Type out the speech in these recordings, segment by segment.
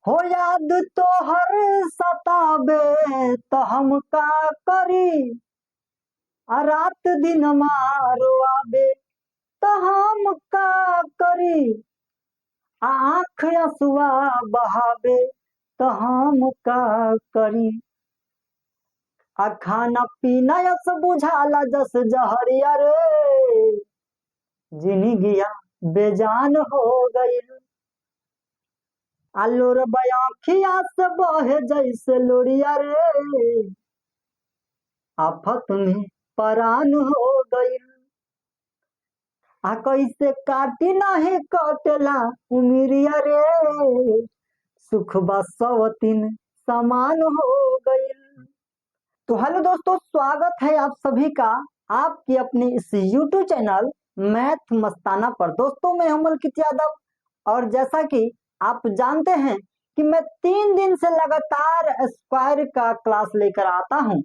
हो याद तो हर सताबे तो हम का करी। रात दिन मारो आबे तो हम का करी। आँख असुआ बहाबे तो हम का करी। खाना पीना यस बुझाला जस जहरिया रे। जिंदगिया बेजान हो गई। आलोर बयाखिया से बहे जैसे लोरिया रे। आफत में परान हो गई। कैसे काटी नहीं कटला उमिरिया रे। सुख बसवतीन समान हो गई। तो हेलो दोस्तों, स्वागत है आप सभी का आपके अपने इस YouTube चैनल मैथ मस्ताना पर। दोस्तों, मैं हूं मलकित यादव और जैसा कि आप जानते हैं कि मैं 3 दिन से लगातार स्क्वायर का क्लास लेकर आता हूं।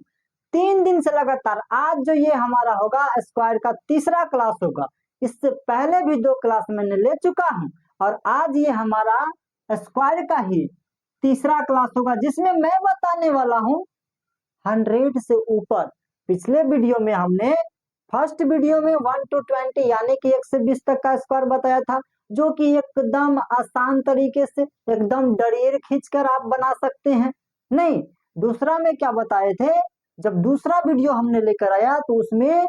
3 दिन से लगातार। आज जो ये हमारा होगा स्क्वायर का तीसरा क्लास होगा। इससे पहले भी 2 क्लास मैंने ले चुका हूं और आज ये हमारा स्क्वायर का ही तीसरा क्लास होगा, जिसमें मैं बताने वाला हूं 100 से ऊपर। पिछले वीडियो में हमने फर्स्ट वीडियो में 1 to 20 यानी कि 1 से 20 तक का स्क्वायर बताया था, जो कि एकदम आसान तरीके से एकदम डरियर खींचकर आप बना सकते हैं। नहीं, दूसरा में क्या बताए थे, जब दूसरा वीडियो हमने लेकर आया तो उसमें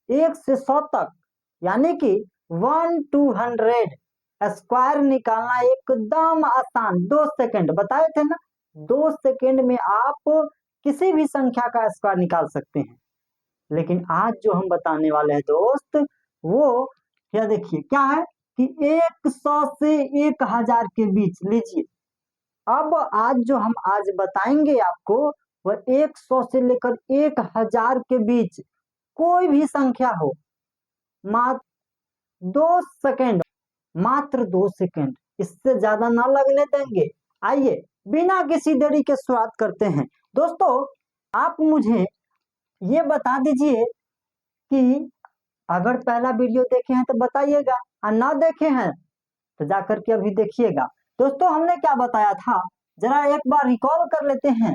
1 से 100 तक यानी कि 1 to 100 स्क्वायर निकालना एकदम आसान 2 सेकंड बताए थे ना। 2 सेकंड में आप किसी भी संख्या का स्क्वायर निकाल सकते हैं। लेकिन आज जो हम बताने वाले हैं दोस्त, वो क्या देखिए क्या है कि 100 से 1000 के बीच लीजिए। अब आज जो हम आज बताएंगे आपको वह 100 से लेकर 1000 के बीच कोई भी संख्या हो, मात्र 2 सेकंड, मात्र 2 सेकंड, इससे ज्यादा ना लगने देंगे। आइए बिना किसी देरी के शुरुआत करते हैं। दोस्तों, आप मुझे ये बता दीजिए कि अगर पहला वीडियो देखे हैं तो बताइएगा और ना देखे हैं तो जाकर के अभी देखिएगा। दोस्तों, हमने क्या बताया था, जरा एक बार रिकॉल कर लेते हैं,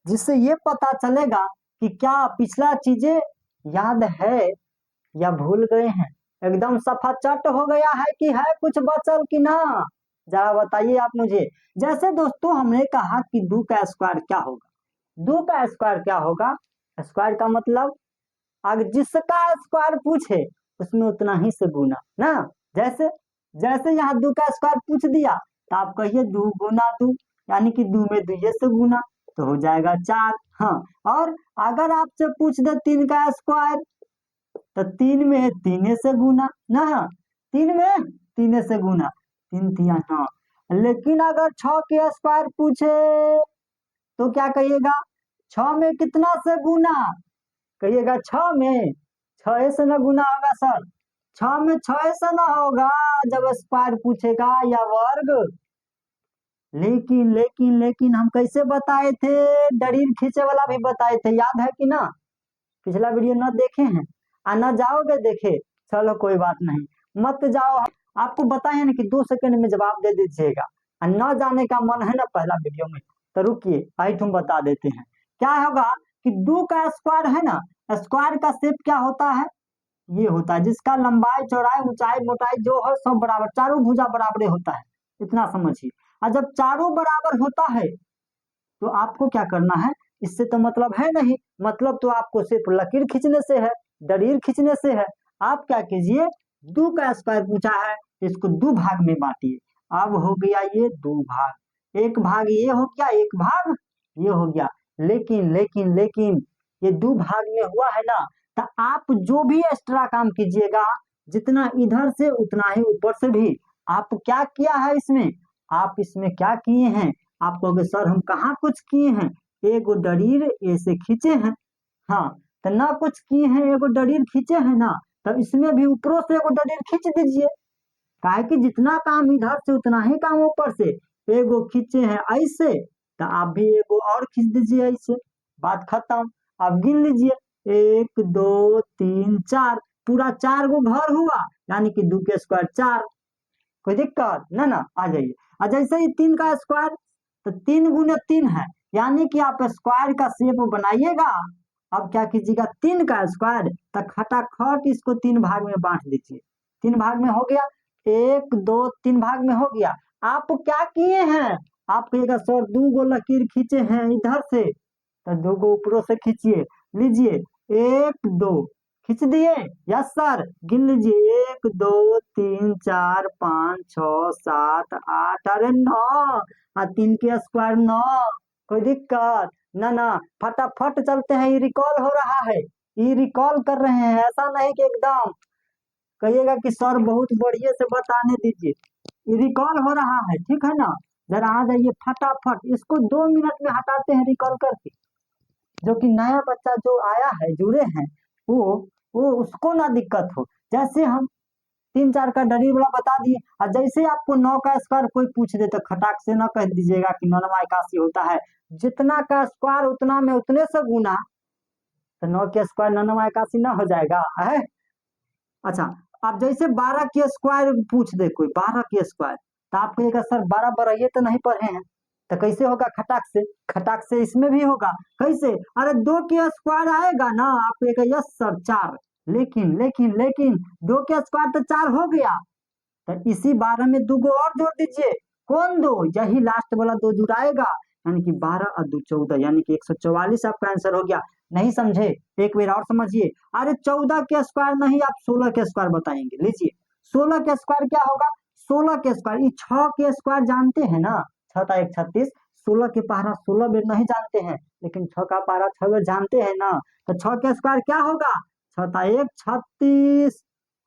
जिससे ये पता चलेगा कि क्या पिछला चीजें याद है या भूल गए हैं। एकदम सफा चट हो गया है कि है कुछ बचल कि ना, जरा बताइए आप मुझे। जैसे दोस्तों हमने कहा कि 2 का स्क्वायर क्या होगा। 2 का स्क्वायर क्या होगा, स्क्वायर का मतलब अगर जिसका स्क्वायर पूछे उसमें उतना ही से गुना ना। जैसे जैसे यहाँ 2 का स्क्वायर पूछ दिया तो आप कहिए 2 गुना 2, यानी कि 2 में 2 से गुना तो हो जाएगा 4। हाँ, और अगर आपसे पूछ दे 3 का स्क्वायर तो 3 में 3 से गुना ना, 3 में 3 से गुना, 3 तिया 9। लेकिन अगर 6 के स्क्वायर पूछे तो क्या कहिएगा, 6 में कितना से गुना, कहिएगा 6 में 6 से ना गुना होगा सर, 6 में 6 से ना होगा जब स्क्वायर पूछेगा या वर्ग। लेकिन हम कैसे बताए थे, डरीर खींचे वाला भी बताए थे, याद है कि ना। पिछला वीडियो ना देखे हैं और ना जाओगे देखे, चलो कोई बात नहीं, मत जाओ। आपको बताए हैं ना कि 2 सेकंड में जवाब दे दीजिएगा। और न जाने का मन है ना पहला वीडियो में, तो रुकिए आई तुम बता देते हैं। क्या होगा कि 2 का स्क्वायर है ना, स्क्वायर का शेप क्या होता है, ये होता है जिसका लंबाई चौड़ाई ऊंचाई मोटाई जो है सब बराबर, चारों भुजा बराबर होता है, इतना समझिए। और जब चारों बराबर होता है तो आपको क्या करना है, इससे तो मतलब है नहीं, मतलब तो आपको सिर्फ लकीर खींचने से है, डरीर खींचने से है। आप क्या कीजिए, 2 का स्क्वायर पूछा है, इसको 2 भाग में बांटिए। अब हो गया ये 2 भाग, एक भाग ये हो गया, एक भाग ये हो गया। लेकिन ये 2 भाग में हुआ है ना, तो आप जो भी एक्स्ट्रा काम कीजिएगा, जितना इधर से उतना ही ऊपर से भी। आप क्या किया है इसमें, आप इसमें क्या किए हैं, आप कहोगे सर हम कहाँ कुछ किए हैं, एगो डरीर ऐसे खींचे हैं। हाँ, तो ना कुछ किए हैं, एगो डरीर खींचे हैं ना, तब इसमें भी ऊपरों से एगो डरीर खींच दीजिए। काहे कि जितना काम इधर से उतना ही काम ऊपर से। एगो खींचे हैं ऐसे, तो आप भी एगो और खींच दीजिए ऐसे, बात खत्म। आप गिन लीजिए 1 2 3 4, पूरा 4 गो घर हुआ, यानी कि 2 के स्क्वायर 4। कोई दिक्कत ना, आ जाइए। और जैसे ही 3 का स्क्वायर तो 3 गुने 3 है, यानी कि आप स्क्वायर का शेप बनाइएगा। अब क्या कीजिएगा, 3 का स्क्वायर तो खटाखट इसको 3 भाग में बांट दीजिए। 3 भाग में हो गया, 1 2 3 भाग में हो गया। आप क्या किए हैं, आप कहिएगा सर 2 गो लकीर खींचे हैं इधर से, तो 2 गो ऊपरों से खींचिए, लीजिए 1 2 खींच दिए। यस सर, गिन लीजिए 1 2 3 4 5 6 7 8, अरे 9, और 3 के स्क्वायर 9। कोई दिक्कत ना ना, फटाफट चलते हैं, ये रिकॉल हो रहा है, ये रिकॉल कर रहे हैं, ऐसा नहीं कि एकदम कहिएगा कि सर बहुत बढ़िया से बताने दीजिए। ये रिकॉल हो रहा है, ठीक है ना। जरा आ जाइए फटाफट, इसको 2 मिनट में हटाते हैं रिकॉल करके। जो कि नया बच्चा जो आया है, जुड़े हैं, वो उसको ना दिक्कत हो। जैसे हम 3 4 का डरी वाला बता दिए, और जैसे आपको 9 का स्क्वायर कोई पूछ दे तो खटाक से ना कह दीजिएगा कि 9 81 होता है। जितना का स्क्वायर उतना में उतने से गुना, तो 9 के स्क्वायर 9 81 ना हो जाएगा है। अच्छा, आप जैसे 12 के स्क्वायर पूछ दे कोई, 12 के स्क्वायर, तो आप कहिएगा सर 12 बढ़ाइए तो नहीं पढ़े हैं, तो कैसे होगा, खटाक से। खटाक से इसमें भी होगा, कैसे, अरे 2 के स्क्वायर आएगा ना, आप कहिएगा यस सर 4, लेकिन लेकिन लेकिन 2 के स्क्वायर तो 4 हो गया, तो इसी 12 में 2 गो और जोड़ दीजिए। कौन 2, यही लास्ट वाला 2 जुड़ाएगा, यानी कि 12 और 2 14, यानी कि 144 आपका आंसर हो गया। नहीं समझे, एक बार और समझिए। अरे 14 के स्क्वायर नहीं, आप 16 के स्क्वायर बताएंगे, लीजिए 16 के स्क्वायर क्या होगा, 16 के स्क्वायर, ये 6 के स्क्वायर जानते हैं ना, 6 1 36, 16 के पहाड़ा 16 बेर नहीं जानते हैं, लेकिन 6 का पहाड़ा 6 बेर जानते हैं ना, तो 6 के स्क्वायर क्या होगा, 6 1 36,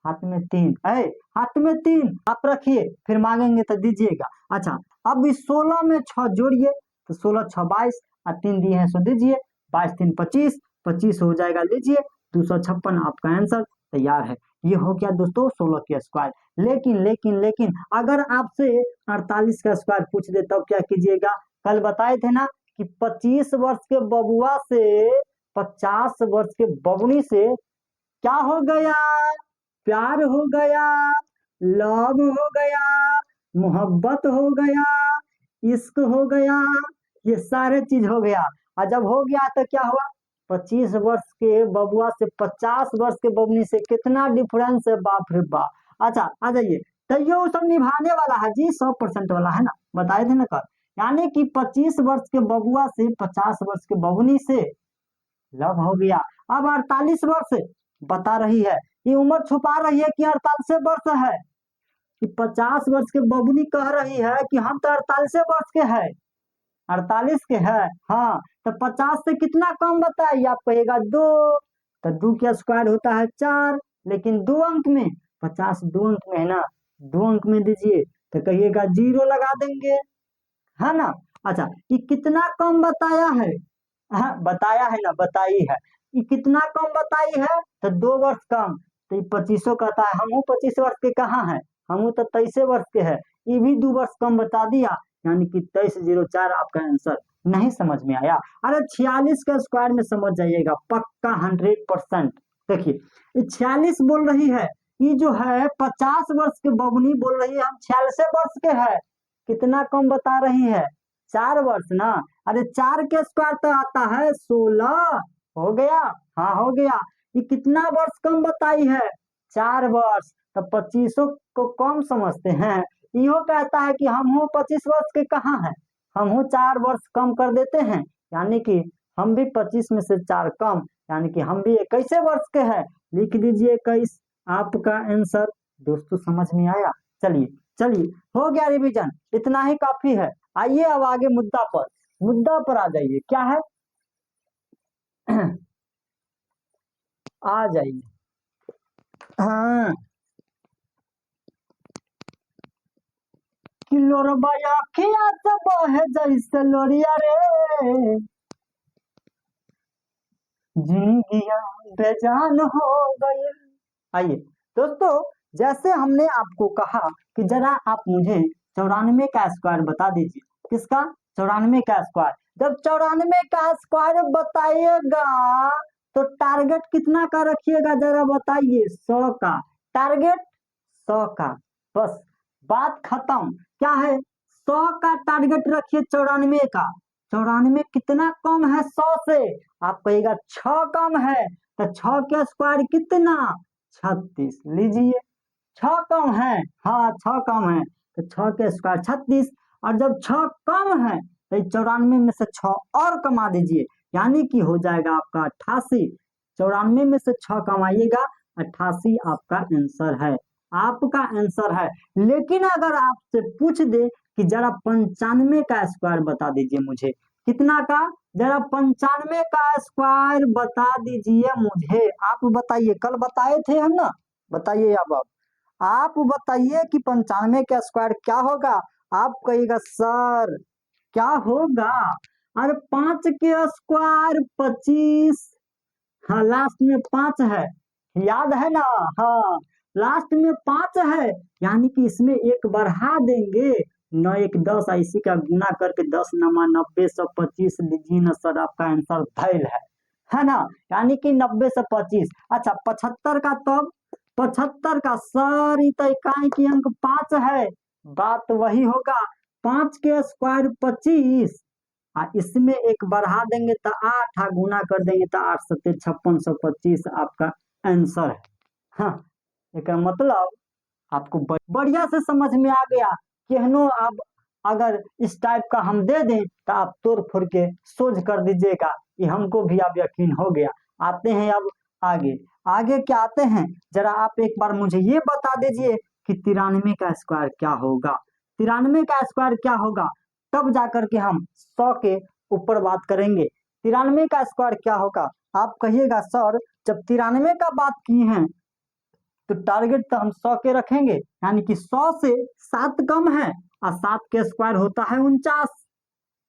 हाथ में 3 है, हाथ में 3 आप रखिए, फिर मांगेंगे तो दीजिएगा। अच्छा, अब इस 16 में 6 जोड़िए, तो 16 6 22, और 3 दिए हैं सो दीजिए, 22 3 25, 25 हो जाएगा, लीजिए 256 आपका आंसर तैयार है। ये हो गया दोस्तों 16 के स्क्वायर। लेकिन लेकिन लेकिन अगर आपसे 48 का स्क्वायर पूछ दे तब क्या कीजिएगा, कल बताए थे ना कि 25 वर्ष के बबुआ से 50 वर्ष के बबुनी से क्या हो गया, प्यार हो गया, लव हो गया, मोहब्बत हो गया, इश्क हो गया, ये सारे चीज हो गया। और जब हो गया तो क्या हुआ, 25 वर्ष के बबुआ से 50 वर्ष के बबनी से कितना डिफरेंस है, बाप रे बाप। अच्छा आ जाइए, तो ये सब निभाने वाला है जी, 100% वाला है ना, बताए थे ना कल। यानी कि 25 वर्ष के बबुआ से 50 वर्ष के बबनी से लव हो गया। अब 48 वर्ष बता रही है, ये उम्र छुपा रही है कि 48 वर्ष है, कि 50 वर्ष के बबुनी कह रही है कि हम तो 48 वर्ष के हैं, 48 के है, हाँ, तो 50 से कितना कम बताइए, आप कहेगा 2, तो 2 का स्क्वायर होता है 4, लेकिन 2 अंक में, 50 2 अंक में है ना, 2 अंक में दीजिए, तो कहिएगा 0 लगा देंगे, है ना। अच्छा, ये कितना कम बताया है, हाँ बताया है ना, बताई है, ये कितना कम बताई है, तो 2 वर्ष कम, तो ये 25 कहता है, हम 25 वर्ष के कहाँ है, हम तो 23 वर्ष के है, ये भी 2 वर्ष कम बता दिया, यानी कि 2304 आपका आंसर। नहीं समझ में आया, अरे 46 का स्क्वायर में समझ जाइएगा पक्का 100%। देखिए ये 46 बोल रही है, ये जो है 50 वर्ष के बबनी बोल रही है हम 46 वर्ष के है, कितना कम बता रही है, 4 वर्ष ना। अरे 4 के स्क्वायर तो आता है 16, हो गया, हाँ हो गया। ये कितना वर्ष कम बताई है, 4 वर्ष, तो 25 को कम समझते हैं। यो कहता है कि हम हूँ 25 वर्ष के कहाँ है, हम हूँ 4 वर्ष कम कर देते हैं, यानी कि हम भी 25 में से 4 कम, यानी कि हम भी 21 वर्ष के हैं, लिख दीजिए 21 आपका आंसर। दोस्तों समझ में आया, चलिए चलिए हो गया रिवीजन, इतना ही काफी है। आइए अब आगे मुद्दा पर आ जाइए, क्या है आ जाइए, हाँ, किलोरबा खिया सब है जैसे लोरिया रे, जिंदगियां बेजान हो गई। आइए दोस्तों, जैसे हमने आपको कहा कि जरा आप मुझे 94 का स्क्वायर बता दीजिए, किसका, 94 का स्क्वायर। जब 94 का स्क्वायर बताइएगा तो टारगेट कितना का रखिएगा, जरा बताइए, 100 का टारगेट, 100 का, बस बात खत्म। क्या है, 100 का टारगेट रखिए 94 का। 94 कितना कम है 100 से? आप कहिएगा 6 कम है, तो 6 के स्क्वायर कितना? 36। लीजिए 6 कम है, हाँ 6 कम है, तो 6 के स्क्वायर 36। और जब 6 कम है तो 94 में से 6 और कमा दीजिए, यानी कि हो जाएगा आपका 88। 94 में से 6 कमाइएगा, 88 आपका आंसर है, आपका आंसर है। लेकिन अगर आपसे पूछ दे कि जरा 95 का स्क्वायर बता दीजिए मुझे, कितना का? जरा 95 का स्क्वायर बता दीजिए मुझे। आप बताइए, कल बताए थे हम ना, बताइए अब आप बताइए कि 95 का स्क्वायर क्या होगा? आप कहिएगा सर क्या होगा? अरे 5 के स्क्वायर 25। हाँ लास्ट में 5 है, याद है ना? हाँ लास्ट में 5 है, यानी कि इसमें एक बढ़ा देंगे। 9 1 10, इसी का गुना करके 10 नमा 90 से 25 लीजिए ना सर, आपका आंसर धैल है ना? यानी कि 90 से 25। अच्छा 75 का, तब 75 का सर तो इकाई की अंक 5 है, बात वही होगा। 5 के स्क्वायर 25, इसमें एक बढ़ा देंगे तो 8, गुना कर देंगे तो 8 सत्ते 5625 आपका आंसर है। हाँ इसका मतलब आपको बढ़िया से समझ में आ गया। केहनो अब अगर इस टाइप का हम दे दें तो आप तोड़ फोड़ के सोच कर दीजिएगा, कि हमको भी अब यकीन हो गया। आते हैं अब आगे, आगे क्या आते हैं, जरा आप एक बार मुझे ये बता दीजिए कि 93 का स्क्वायर क्या होगा? 93 का स्क्वायर क्या होगा? तब जाकर के हम 100 के ऊपर बात करेंगे। 93 का स्क्वायर क्या होगा? आप कहिएगा सर जब 93 का बात किए हैं तो टारगेट तो हम 100 के रखेंगे, यानी कि 100 से 7 कम है, और 7 के स्क्वायर होता है 49।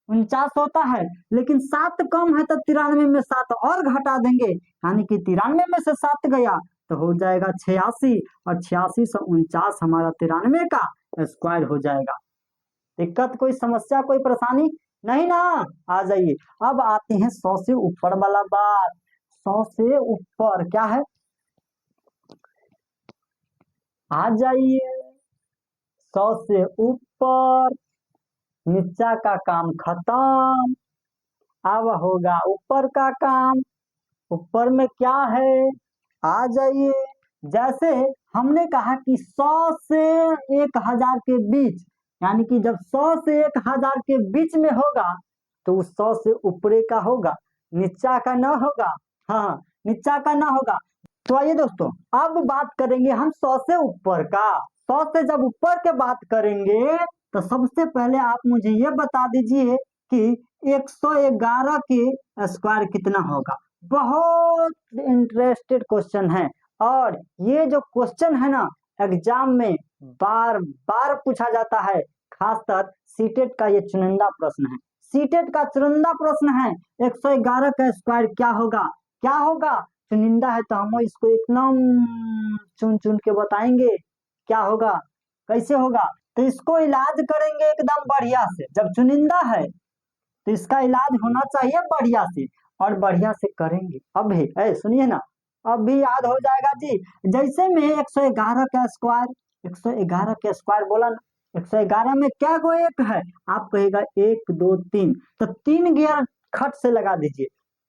49 होता है, लेकिन 7 कम है तो 93 में 7 और घटा देंगे, यानी कि 93 में से 7 गया तो हो जाएगा 86, और 86 से 49 हमारा 93 का स्क्वायर हो जाएगा। दिक्कत कोई समस्या कोई परेशानी नहीं ना? आ जाइए, अब आते हैं 100 से ऊपर वाला बात। 100 से ऊपर क्या है? आ जाइए, 100 से ऊपर नीचा का काम खत्म, अब होगा ऊपर का काम। ऊपर में क्या है? आ जाइए, जैसे हमने कहा कि 100 से 1000 के बीच, यानी कि जब 100 से 1000 के बीच में होगा तो उस 100 से ऊपरे का होगा, नीचा का ना होगा। हाँ नीचा का ना होगा। तो आइए दोस्तों, अब बात करेंगे हम 100 से ऊपर का। 100 से जब ऊपर के बात करेंगे तो सबसे पहले आप मुझे ये बता दीजिए कि 111 के स्क्वायर कितना होगा? बहुत इंटरेस्टेड क्वेश्चन है, और ये जो क्वेश्चन है ना एग्जाम में बार बार पूछा जाता है, खासकर सीटेट का ये चुनिंदा प्रश्न है। सीटेट का चुनिंदा प्रश्न है, 111 का स्क्वायर क्या होगा? क्या होगा? चुनिंदा है तो हम इसको एकदम चुन चुन के बताएंगे क्या होगा, कैसे होगा। तो इसको इलाज करेंगे एकदम बढ़िया से, जब चुनिंदा है तो इसका इलाज होना चाहिए बढ़िया से, और बढ़िया से करेंगे। अब भी सुनिए ना, अब भी याद हो जाएगा जी। जैसे में 111 का स्क्वायर, 111 का स्क्वायर बोला ना, 111 में क्या गो एक है? आप कहेगा 1 2 3, तो 3 गियर खट से लगा दीजिए।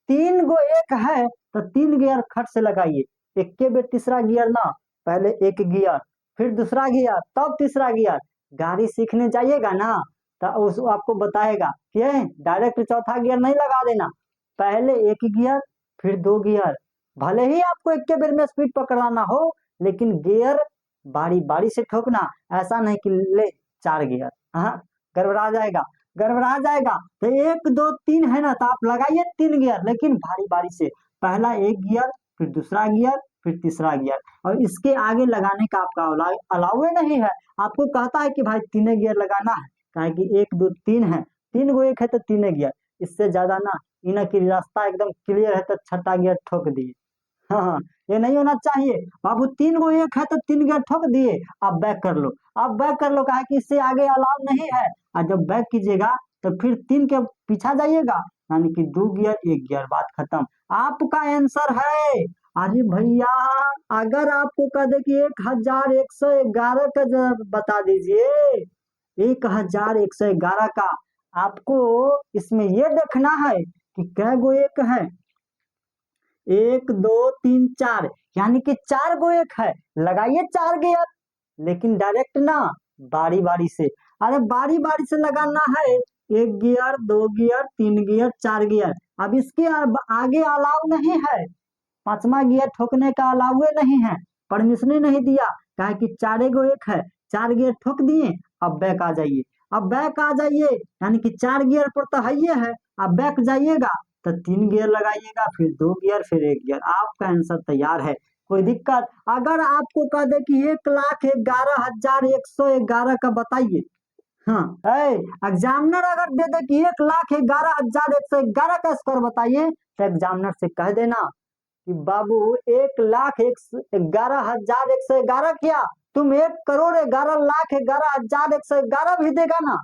3 गो एक है तो 3 गियर खट से लगाइए। एक के बेर तीसरा गियर ना, पहले एक गियर फिर दूसरा गियर तब तीसरा गियर। गाड़ी सीखने जाइएगा ना तो उस आपको बताएगा कि डायरेक्ट चौथा गियर नहीं लगा देना, पहले एक गियर फिर 2 गियर। भले ही आपको एक के बेर में स्पीड पकड़ाना हो, लेकिन गियर बारी बारी से ठोकना, ऐसा नहीं कि ले 4 गियर। हाँ गड़बड़ा जाएगा, गड़बड़ा जाएगा। तो 1 2 3 है ना, तो आप लगाइए 3 गियर, लेकिन बारी बारी से, पहला एक गियर फिर दूसरा गियर फिर तीसरा गियर, और इसके आगे लगाने का आपका अलाउ नहीं है। आपको कहता है कि भाई 3 गियर लगाना है, काहे कि 1 2 3 है, 3 गो एक है तो 3 गियर, इससे ज्यादा ना। इन की रास्ता एकदम क्लियर है तो छठा गियर ठोक दिए। हाँ हाँ, ये नहीं होना चाहिए बाबू। 3 गो एक है तो 3 गियर ठोक दिए, आप बैक कर लो, आप बैक कर लो, काहे कि इससे आगे अलाउ नहीं है। और जब बैक कीजिएगा तो फिर 3 के पीछा जाइएगा, यानी कि 2 गियर 1 गियर, बात खत्म। आपका आंसर है। अरे भैया अगर आपको कह दे कि 1111 का बता दीजिए, 1111 का आपको इसमें ये देखना है कि कै गो एक है। 1 2 3 4 यानी कि 4 गो एक है। लगाइए 4 गियर, लेकिन डायरेक्ट ना, बारी बारी से। अरे बारी बारी से लगाना है। 1 गियर, 2 गियर, 3 गियर, 4 गियर। अब इसके आगे अलाउ नहीं है, 5वां गियर ठोकने का अलाउ नहीं है, परमिशन नहीं दिया। कहा कि 4 गो एक है, 4 गियर ठोक दिए। अब बैक आ जाइए। अब बैक आ जाइए यानी कि 4 गियर पर तो है। अब बैक जाइएगा तो 3 गियर लगाइएगा, फिर 2 गियर, फिर 1 गियर। आपका आंसर तैयार है। कोई दिक्कत? अगर आपको कह दे कि 1,11,111 का बताइए, हाँ, एग्जामिनर अगर दे दे कि 1,11,111 का स्कोर बताइए, तो एग्जामिनर से कह देना कि बाबू 1,11,111 क्या तुम 1,11,11,111 भी देगा ना,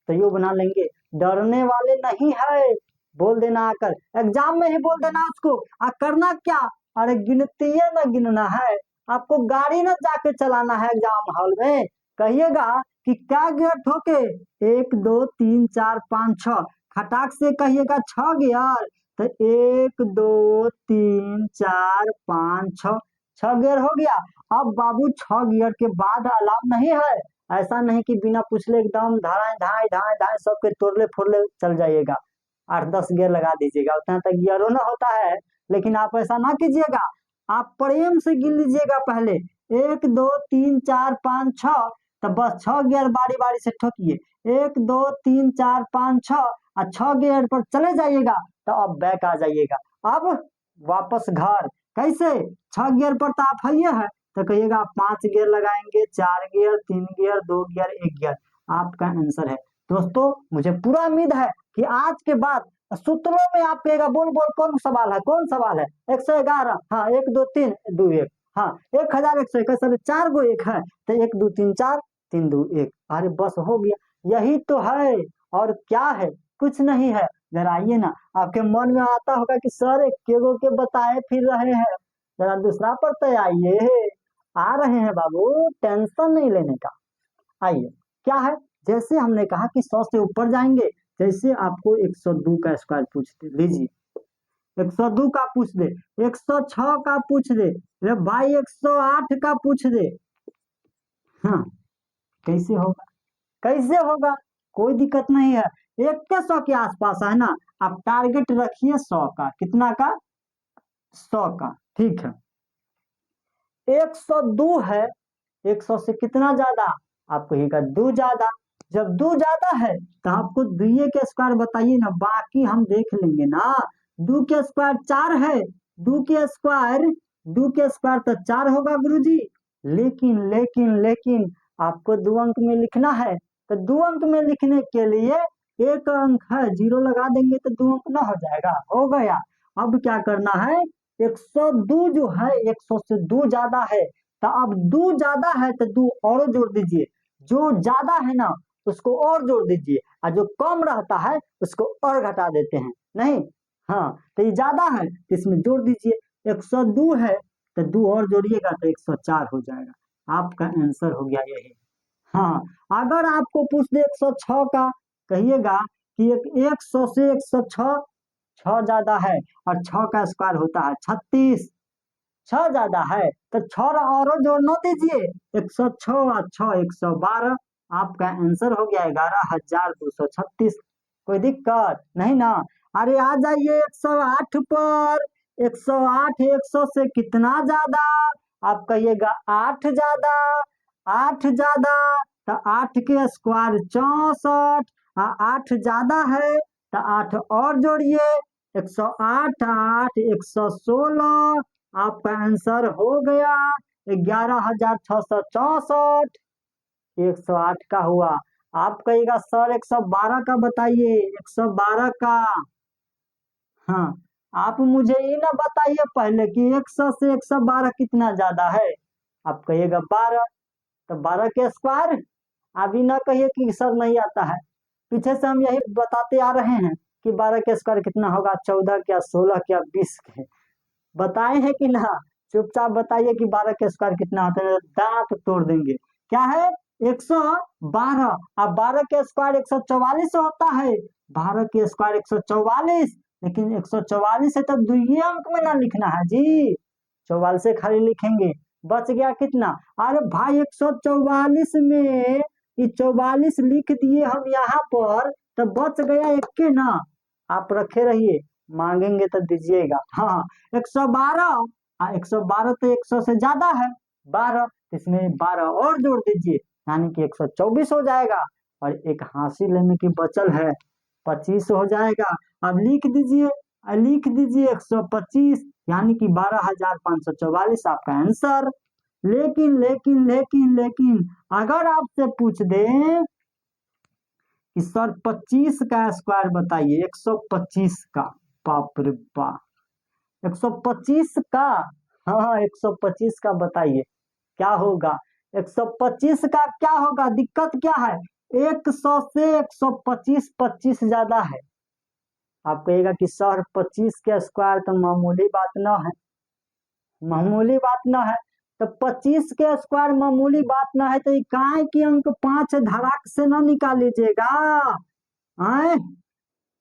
तो यो बना लेंगे। डरने वाले नहीं है, बोल देना आकर एग्जाम में ही बोल देना उसको। करना क्या? अरे गिनती न गिनना है, आपको गाड़ी न जाके चलाना है एग्जाम हॉल में। कहिएगा कि क्या गियर ठोके, 1 2 3 4 5 6, खटाक से कहिएगा 6 गियर। तो 1 2 3 4 5 6, 6 गियर हो गया। अब बाबू 6 गियर के बाद अलाउ नहीं है। ऐसा नहीं कि बिना पूछले एकदम धाए धाए धाए धाए सबके तोड़ले फोड़ले चल जाइएगा। 8 10 गियर लगा दीजिएगा, उतना तक गियरों ना होता है। लेकिन आप ऐसा ना कीजिएगा, आप प्रेम से गिन लीजिएगा पहले 1 2 3 4 5 6, तो बस 6 गियर बारी बारी से ठोकिए। 1 2 3 4 5 6 और 6 गियर पर चले जाइएगा। तो अब बैक आ जाइएगा। अब वापस घर कैसे? 6 गियर पर तो आप है, तो कहिएगा 5 गियर लगाएंगे, 4 गियर, 3 गियर, 2 गियर, 1 गियर। आपका आंसर है। दोस्तों मुझे पूरा उम्मीद है कि आज के बाद सूत्रों में आप कहेगा बोल बोल कौन सवाल है, कौन सवाल है? 111, हाँ 1 2 3 2 1, हाँ 1121 सर 4 गो एक है, तो 1 2 3 4 3 2 1। अरे बस हो गया, यही तो है। और क्या है? कुछ नहीं है। जरा आइए ना, आपके मन में आता होगा कि सर एक गो के बताए फिर रहे हैं, जरा दूसरा पर तो आइए। आ रहे हैं बाबू, टेंशन नहीं लेने का। आइए, क्या है? जैसे हमने कहा कि 100 से ऊपर जाएंगे। जैसे आपको 102 का स्क्वायर पूछ दे, लीजिए 102 का पूछ दे, 106 का पूछ दे, रे भाई 108 का पूछ दे, हाँ कैसे होगा? कैसे होगा? कोई दिक्कत नहीं है। 100 के आसपास है ना। आप टारगेट रखिए 100 का। कितना का? 100 का। ठीक है। 102 है, 100 से कितना ज्यादा? आप कहिएगा 2 ज्यादा। जब 2 ज्यादा है तो आपको 2 के स्क्वायर बताइए ना, बाकी हम देख लेंगे ना। 2 के स्क्वायर 4 है, 2 के स्क्वायर, 2 के स्क्वायर तो 4 होगा गुरुजी। लेकिन लेकिन लेकिन आपको 2 अंक में लिखना है, तो 2 अंक में लिखने के लिए एक अंक है, 0 लगा देंगे तो 2 अंक ना हो जाएगा? हो गया। अब क्या करना है? 102 जो है 100 से 2 ज्यादा है, तो अब 2 ज्यादा है तो 2 और जोड़ दीजिए। जो ज्यादा है ना उसको और जोड़ दीजिए, और जो कम रहता है उसको और घटा देते हैं। नहीं, हाँ तो ये ज्यादा है तो इसमें जोड़ दीजिए। 102 है तो 2 और जोड़िएगा तो 104 हो जाएगा। आपका आंसर हो गया यही। हाँ, अगर आपको पूछ दे 106 का, कहिएगा कि 100 से 106, 6 ज्यादा है और 6 का स्क्वायर होता है 36। 6 ज्यादा है तो 6 और जोड़ न दीजिए, 106 और 6 112। आपका आंसर हो गया 11,236। कोई दिक्कत नहीं ना? अरे आ जाइए 108 पर। 108 100 से कितना ज्यादा? आप कहिएगा 8 ज्यादा। 8 ज्यादा तो 8 के स्क्वायर 64। 8 ज्यादा है तो 8 और जोड़िए, 108 8 116। आपका आंसर हो गया 11,664। 108 का हुआ। आप कहिएगा सर 112 का बताइए, 112 का। हाँ, आप मुझे ये ना बताइए पहले कि 100 से 112 कितना ज्यादा है। आप कहिएगा 12, तो 12 के स्क्वायर। अभी ना कहिए कि सर नहीं आता है, पीछे से हम यही बताते आ रहे हैं कि 12 के स्क्वायर कितना होगा, 14 क्या, 16 क्या, 20 के बताए हैं कि ना? चुपचाप बताइए कि 12 के स्क्वायर कितना होता है, दांत तोड़ देंगे। क्या है? 112। अब 12 के स्क्वायर 144 होता है, 12 के स्क्वायर 144, लेकिन 144 है तो दुइये अंक में ना लिखना है जी, 44 से खाली लिखेंगे। बच गया कितना? अरे भाई 144 में ये 44 लिख दिए हम यहाँ पर, तो बच गया एक के ना, आप रखे रहिए, मांगेंगे तो दीजिएगा। हाँ 112, 112 तो 100 से ज्यादा है, 12, इसमें 12 और जोड़ दीजिए, यानी कि 124 हो जाएगा, और एक हासिल लेने की बचल है 25 हो जाएगा। अब लिख दीजिए 125, यानी कि 12,544 आपका आंसर। लेकिन लेकिन लेकिन लेकिन अगर आपसे पूछ दे कि सर 25 का स्क्वायर बताइए, 125 का, बाप रे बाप, 125 का, हाँ 125 का बताइए क्या होगा? 125 का क्या होगा? दिक्कत क्या है? 100 से 125 25 ज्यादा है। आप कहिएगा कि सर 25 के स्क्वायर तो मामूली बात ना है, मामूली बात ना है, तो 25 के स्क्वायर मामूली बात ना है तो इकाई की अंक 5 धड़ाक से ना निकाल लीजिएगा। आए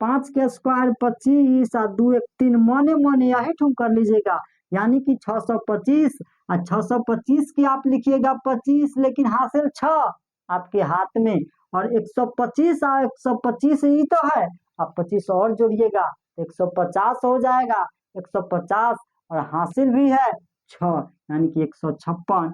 5 के स्क्वायर 25 और 2 1 3 मने मने यही ठुम कर लीजिएगा, यानी कि 625। और 625 की आप लिखिएगा 25, लेकिन हासिल 6 आपके हाथ में, और 125 और 125 ही तो है, आप 25 और जोड़िएगा 150 हो जाएगा, 150 और हासिल भी है 6, यानी कि 156।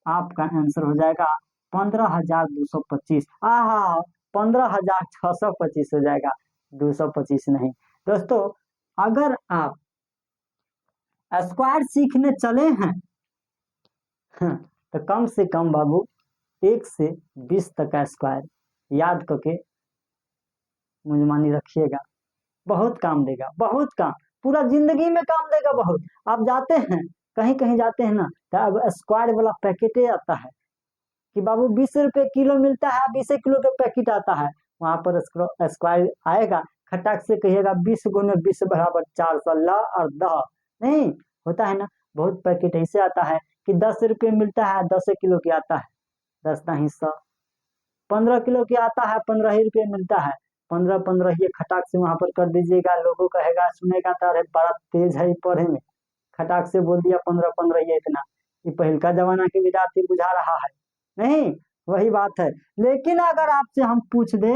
आपका आंसर हो जाएगा 15,225। आहा 15,625 हो जाएगा, 225 नहीं। दोस्तों अगर आप स्क्वायर सीखने चले हैं तो कम से कम बाबू 1 से 20 तक का स्क्वायर याद करके मुझमानी रखिएगा, बहुत काम देगा, बहुत काम, पूरा जिंदगी में काम देगा बहुत। आप जाते हैं कहीं कहीं जाते हैं ना, तो अब स्क्वायर वाला पैकेट आता है कि बाबू 20 रुपए किलो मिलता है, 20 किलो का पैकेट आता है, वहां पर स्क्वायर आएगा, खटाक से कहिएगा 20 गुने 20 बराबर 416 और 10, नहीं होता है ना। बहुत पैकेट ऐसे आता है कि 10 रुपये मिलता है, 10 किलो की आता है 10 का हिस्सा, 15 किलो की आता है 15 ही रुपये मिलता है, 15 15 ही खटाक से वहां पर कर दीजिएगा। लोगों कहेगा सुनेगा तो अरे बड़ा तेज है पढ़े में, खटाक से बोल दिया 15 15 ये इतना, ये पहलका जमाना के विद्यार्थी बुझा रहा है, नहीं वही बात है। लेकिन अगर आपसे हम पूछ दे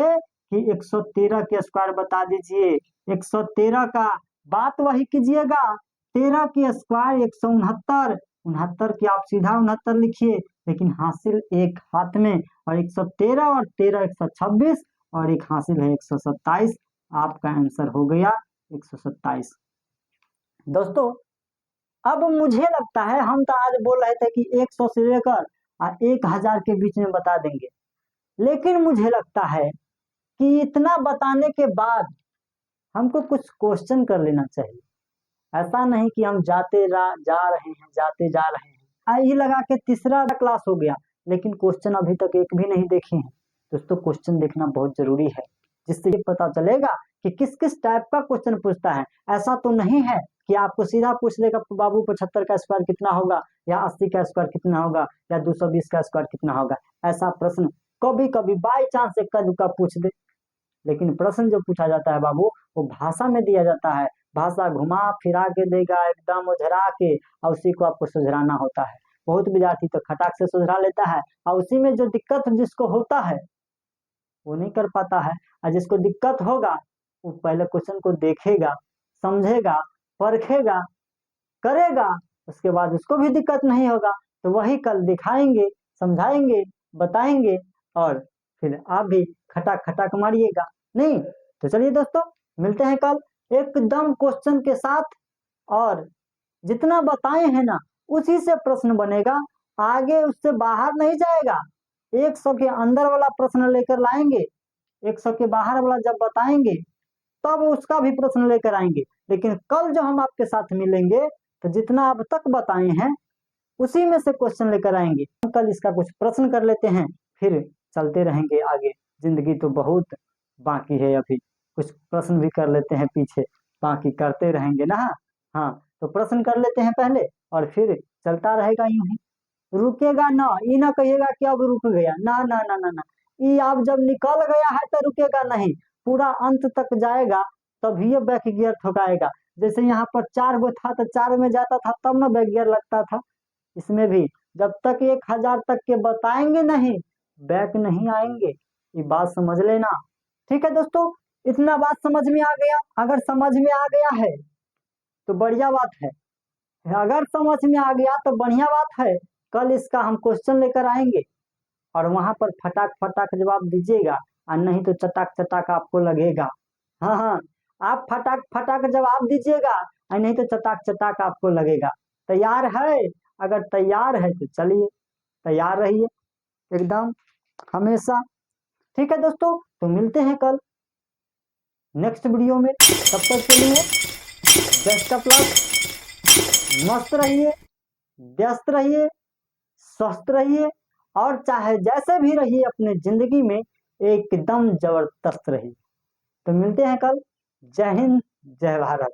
कि 113 के स्क्वायर बता दीजिए, 113 का बात वही कीजिएगा, 13 के स्क्वायर 169, 69 की आप सीधा 69 लिखिए, लेकिन हासिल एक हाथ में, और 113 और 13 126, और एक हासिल है 127। आपका आंसर हो गया 127। दोस्तों अब मुझे लगता है हम तो आज बोल रहे थे कि 100 से लेकर 1000 के बीच में बता देंगे, लेकिन मुझे लगता है कि इतना बताने के बाद हमको कुछ क्वेश्चन कर लेना चाहिए। ऐसा नहीं कि हम जा रहे हैं, जाते जा रहे हैं, आई लगा के तीसरा क्लास हो गया, लेकिन क्वेश्चन अभी तक एक भी नहीं देखे हैं। दोस्तों क्वेश्चन देखना बहुत जरूरी है, जिससे ये पता चलेगा कि किस किस टाइप का क्वेश्चन पूछता है। ऐसा तो नहीं है कि आपको सीधा पूछ लेगा बाबू 75 का स्क्वायर कितना होगा, या 80 का स्क्वायर कितना होगा, या 220 का स्क्वायर कितना होगा। ऐसा प्रश्न कभी कभी बाई चांस एक का दुक्का पूछ दे, लेकिन प्रश्न जो पूछा जाता है बाबू वो भाषा में दिया जाता है, भाषा घुमा फिरा के देगा, एकदम उझरा के, और उसी को आपको सुझराना होता है। बहुत विद्यार्थी तो खटाक से सुझरा लेता है, और उसी में जो दिक्कत जिसको होता है वो नहीं कर पाता है, और जिसको दिक्कत होगा वो पहले क्वेश्चन को देखेगा, समझेगा, परखेगा, करेगा, उसके बाद उसको भी दिक्कत नहीं होगा, तो वही कल दिखाएंगे, समझाएंगे, बताएंगे, और फिर आप भी खटाक खटाक मारिएगा। नहीं तो चलिए दोस्तों मिलते हैं कल एकदम क्वेश्चन के साथ, और जितना बताए हैं ना उसी से प्रश्न बनेगा, आगे उससे बाहर नहीं जाएगा। 100 के अंदर वाला प्रश्न लेकर लाएंगे, 100 के बाहर वाला जब बताएंगे तब उसका भी प्रश्न लेकर आएंगे। लेकिन कल जो हम आपके साथ मिलेंगे तो जितना अब तक बताए हैं उसी में से क्वेश्चन लेकर आएंगे। कल इसका कुछ प्रश्न कर लेते हैं, फिर चलते रहेंगे आगे, जिंदगी तो बहुत बाकी है, अभी कुछ प्रश्न भी कर लेते हैं पीछे, बाकी करते रहेंगे ना। हाँ तो प्रश्न कर लेते हैं पहले, और फिर चलता रहेगा यूं ही। रुकेगा ना, ये ना कहिएगा कि अब रुक गया, ना ना ना ना ना, ये आप जब निकल गया है तो रुकेगा नहीं, पूरा अंत तक जाएगा तभी ये बैक गियर ठोकाएगा। जैसे यहाँ पर 4 गो था तो 4 में जाता था तब ना बैक गियर लगता था, इसमें भी जब तक 1000 तक के बताएंगे नहीं बैक नहीं आएंगे, ये बात समझ लेना। ठीक है दोस्तों, इतना बात समझ में आ गया? अगर समझ में आ गया है तो बढ़िया बात है, अगर समझ में आ गया तो बढ़िया बात है। कल इसका हम क्वेश्चन लेकर आएंगे और वहां पर फटाक फटाक जवाब दीजिएगा, और नहीं तो चटाक चटाक आपको लगेगा। हाँ हाँ, आप फटाक फटाक जवाब दीजिएगा और नहीं तो चटाक चटाक आपको लगेगा। तैयार है? अगर तैयार है तो चलिए, तैयार रहिए एकदम हमेशा। ठीक है दोस्तों, तो मिलते हैं कल नेक्स्ट वीडियो में, तब तक के लिए बेस्ट ऑफ लक, मस्त रहिए, व्यस्त रहिए, स्वस्थ रहिए, और चाहे जैसे भी रहिए अपने जिंदगी में एकदम जबरदस्त रहिए। तो मिलते हैं कल। जय हिंद, जय भारत।